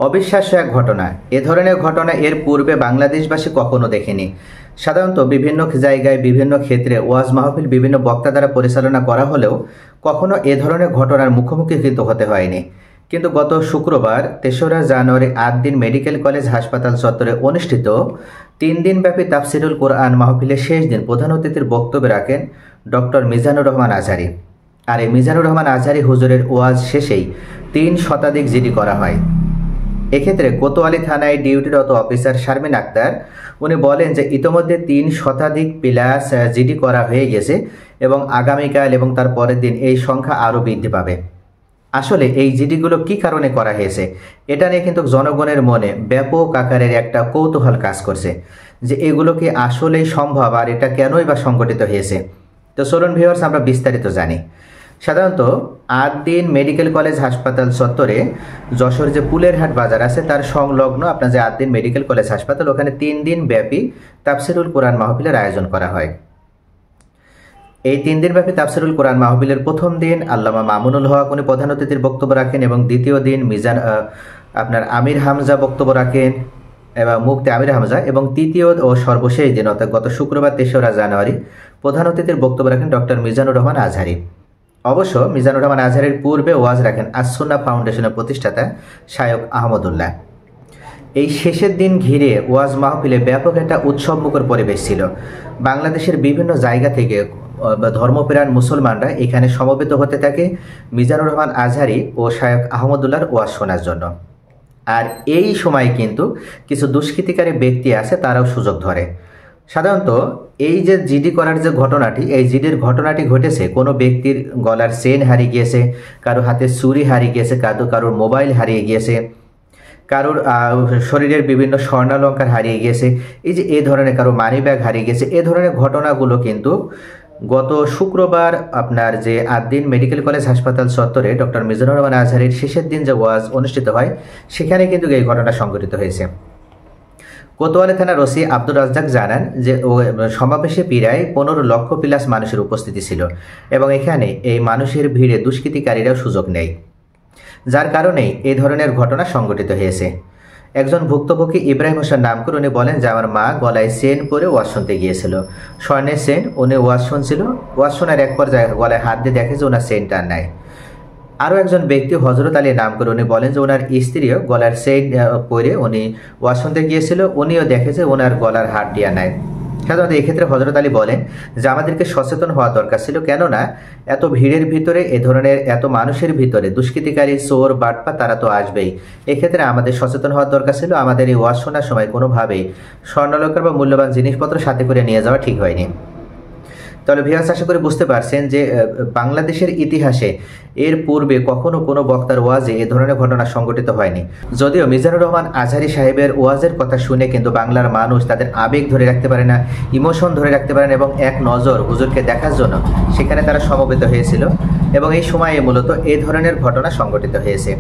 অবিশ্বাস্য এক ঘটনা। এ ধরনের ঘটনা এর পূর্বে বাংলাদেশবাসী কখনো দেখেনি। সাধারণত বিভিন্ন জায়গায় বিভিন্ন ক্ষেত্রে ওয়াজ মাহফিল বিভিন্ন বক্তা দ্বারা পরিচালনা করা হলেও কখনো এ ধরনের ঘটনার মুখোমুখি কিন্তু হতে হয়নি। কিন্তু গত শুক্রবার ৩রা জানুয়ারি ৮ দিন মেডিকেল কলেজ হাসপাতাল চত্বরে অনুষ্ঠিত ৩ দিনব্যাপী তাফসিরুল কোরআন মাহফিলের শেষ দিন প্রধান অতিথির বক্তব্য রাখেন ডক্টর মিজানুর রহমান আজহারী। আর এই মিজানুর রহমান আজহারী হুজুরের ওয়াজ শেষেই ৩ শতাধিক জিডি করা হয়। এক্ষেত্রে কোতোয়ালি থানায় ডিউটিরত অফিসার শারমিন আক্তার উনি বলেন যে ইতোমধ্যে ৩ শতাধিক প্লাস জিডি করা হয়ে গেছে এবং আগামীকাল এবং তার পরের দিন এই সংখ্যা আরও বৃদ্ধি পাবে। আসলে এই জিডিগুলো কি কারণে করা হয়েছে এটা নিয়ে কিন্তু জনগণের মনে ব্যাপক আকারের একটা কৌতূহল কাজ করছে যে এগুলো কি আসলেই সম্ভব আর এটা কেনই বা সংগঠিত হয়েছে। তো চলুন ভিউয়ার্স, আমরা বিস্তারিত জানি। সাধারণত ৮ দিন মেডিকেল কলেজ হাসপাতাল চত্বরে যশোর যে পুলেরহাট বাজার আছে তার সংলগ্ন আপনার যে ৮ দিন মেডিকেল কলেজ হাসপাতাল, ওখানে ৩ দিন ব্যাপী তাফসিরুল কোরআন মাহফিলের আয়োজন করা হয়। এই ৩ দিন ব্যাপী তাফসিরুল কোরআন মাহফিলের প্রথম দিন আল্লামা মামুনুল হক উনি প্রধান অতিথির বক্তব্য রাখেন এবং দ্বিতীয় দিন আপনার আমির হামজা বক্তব্য রাখেন এবং মুফতি আমির হামজা, এবং তৃতীয় ও সর্বশেষ দিন অর্থাৎ গত শুক্রবার ৩রা জানুয়ারি প্রধান অতিথির বক্তব্য রাখেন ডক্টর মিজানুর রহমান আজহারী। অবশ্য মিজানুর রহমান আজহারীর পূর্বে ওয়াজ রাখেন আস-সুন্নাহ ফাউন্ডেশনের প্রতিষ্ঠাতা শায়খ আহমদুল্লাহ। এই শেষের দিন ঘিরে ওয়াজ মাহফিলে ব্যাপক একটা উৎসবমুখর পরিবেশ ছিল। বাংলাদেশের বিভিন্ন জায়গা থেকে ধর্মপ্রাণ মুসলমানরা এখানে সমবেত হতে থাকে মিজানুর রহমান আজহারী ও শায়খ আহমদুল্লাহর ওয়াজ শোনার জন্য। আর এই সময় কিন্তু কিছু দুষ্কৃতিকারী ব্যক্তি আছে, তারাও সুযোগ ধরে। সাধারণত এই যে জিডি করার যে ঘটনাটি, এই জিডির ঘটনাটি ঘটেছে কোনো ব্যক্তির গলার চেন হারিয়ে গিয়েছে, কারো হাতে চুরি হারিয়ে গিয়েছে, কারোর মোবাইল হারিয়ে গিয়েছে, কারোর শরীরের বিভিন্ন স্বর্ণালঙ্কার হারিয়ে গিয়েছে, এই যে এই ধরনের কারো মানি ব্যাগ হারিয়ে গেছে, এ ধরনের ঘটনাগুলো কিন্তু গত শুক্রবার আপনার যে ৮ দিন মেডিকেল কলেজ হাসপাতাল চত্বরে ডক্টর মিজানুর রহমান আজহারীর শেষের দিন যে ওয়াজ অনুষ্ঠিত হয় সেখানে কিন্তু এই ঘটনা সংঘটিত হয়েছে। কোতোয়ালি থানার ওসি আব্দুর রাজ্জাক জানান যে সমাবেশে প্রায় ১৫ লক্ষ প্লাস মানুষের উপস্থিতি ছিল এবং এখানে এই মানুষের ভিড়ে দুষ্কৃতিকারীরাও সুযোগ নেয়, যার কারণেই এই ধরনের ঘটনা সংঘটিত হয়েছে। একজন ভুক্তভোগী ইব্রাহিম হোসেন নাম করে উনি বলেন যে আমার মা গলায় চেন পরে ওয়াজ শুনতে গিয়েছিল, স্বর্ণের চেন, উনি ওয়াজ শুনছিল, ওয়াজ শোনার এক পর্যায়ে গলায় হাত দিয়ে দেখে যে ওনার চেনটা নাই। আরও একজন ব্যক্তি হজরত আলী নাম করে উনি বলেন যে ওনার স্ত্রীও গলার চেইন পরে উনি ওয়াজ শুনতে গিয়েছিল, উনিও দেখেছে ওনার গলার হাড়টিয়া নাই। সাধারণত এক্ষেত্রে হজরত আলী বলেন যে আমাদেরকে সচেতন হওয়া দরকার ছিল, কেননা এত ভিড়ের ভিতরে এ ধরনের এত মানুষের ভিতরে দুষ্কৃতিকারী চোর বাটপা তারা তো আসবেই। এক্ষেত্রে আমাদের সচেতন হওয়ার দরকার ছিল, আমাদের এই ওয়াজ শোনার সময় কোনোভাবেই স্বর্ণালঙ্কার বা মূল্যবান জিনিসপত্র সাথে করে নিয়ে যাওয়া ঠিক হয়নি। তাহলে ভিউয়ার্স, আশা করি বুঝতে পারছেন যে বাংলাদেশের ইতিহাসে এর পূর্বে কখনো কোনো বক্তার ওয়াজে এ ধরনের ঘটনা সংঘটিত হয়নি। যদিও মিজানুর রহমান আজহারী সাহেবের ওয়াজের কথা শুনে কিন্তু বাংলার মানুষ তাদের আবেগ ধরে রাখতে পারে না, ইমোশন ধরে রাখতে পারেন এবং এক নজর হুজুরকে দেখার জন্য সেখানে তারা সমবেত হয়েছিল এবং এই সময়ে মূলত এই ধরনের ঘটনা সংঘটিত হয়েছে।